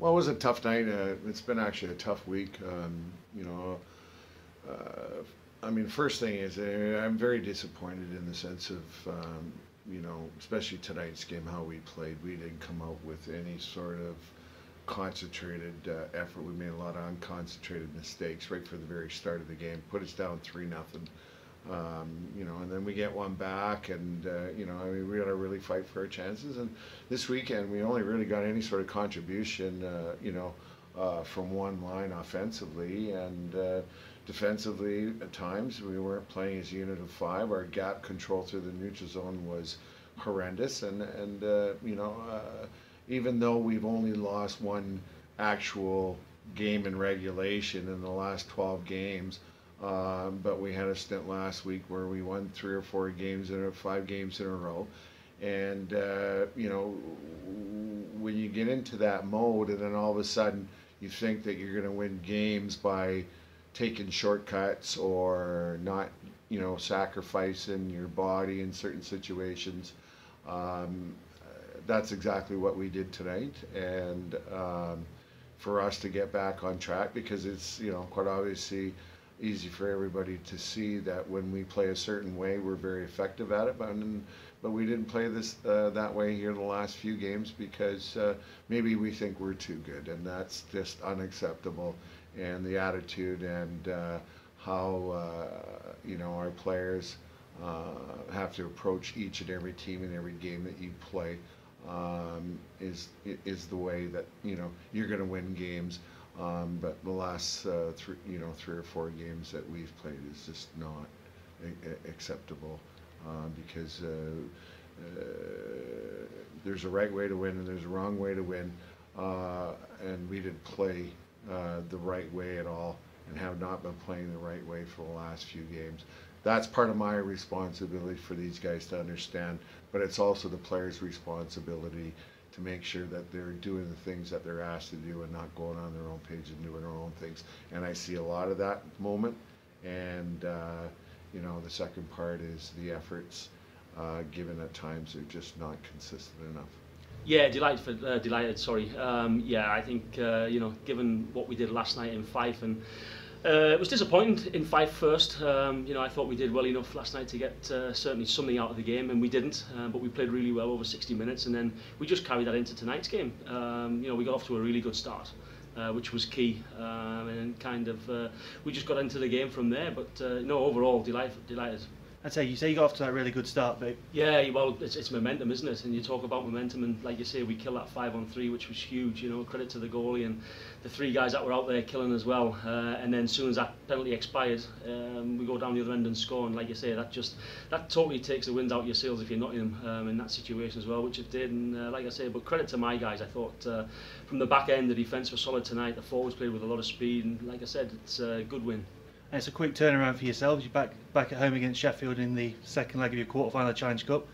Well, it was a tough night. It's been actually a tough week. I mean, first thing is I'm very disappointed in the sense of, especially tonight's game, how we played. We didn't come out with any sort of concentrated effort. We made a lot of unconcentrated mistakes right for the very start of the game. Put us down 3-0. And then we get one back, and I mean, we got to really fight for our chances. And this weekend, we only really got any sort of contribution, from one line offensively, and defensively at times we weren't playing as a unit of five. Our gap control through the neutral zone was horrendous, and even though we've only lost one actual game in regulation in the last 12 games. But we had a stint last week where we won 3 or 4 games in 5 games in a row, and when you get into that mode, and then all of a sudden you think that you're going to win games by taking shortcuts or not, sacrificing your body in certain situations. That's exactly what we did tonight, and for us to get back on track, because it's quite obviously easy for everybody to see that when we play a certain way, we're very effective at it. But we didn't play this that way here the last few games because maybe we think we're too good, and that's just unacceptable. And the attitude and how our players have to approach each and every team in every game that you play is the way that you're going to win games. But the last 3 or 4 games that we've played is just not acceptable, because there's a right way to win and there's a wrong way to win, and we didn't play the right way at all, and have not been playing the right way for the last few games. That's part of my responsibility for these guys to understand, but it's also the players' responsibility to make sure that they're doing the things that they're asked to do and not going on their own page and doing their own things. And I see a lot of that moment. And the second part is the efforts given at times are just not consistent enough. Yeah, delighted. Sorry. I think given what we did last night in Fife, and it was disappointing in Fife first. I thought we did well enough last night to get certainly something out of the game, and we didn't. But we played really well over 60 minutes, and then we just carried that into tonight's game. We got off to a really good start, which was key, and kind of we just got into the game from there. But overall, delighted. I'd say you got off to that really good start, but yeah, well, it's momentum, isn't it? And you talk about momentum, and like you say, we killed that 5-on-3, which was huge. Credit to the goalie and the 3 guys that were out there killing as well. And then as soon as that penalty expired, we go down the other end and score. And like you say, that totally takes the wind out of your sails if you're not in them in that situation as well, which it did. And like I say, but credit to my guys. I thought from the back end, the defence was solid tonight. The forwards played with a lot of speed, and like I said, it's a good win. And it's a quick turnaround for yourselves. You're back at home against Sheffield in the second leg of your quarter-final Challenge Cup.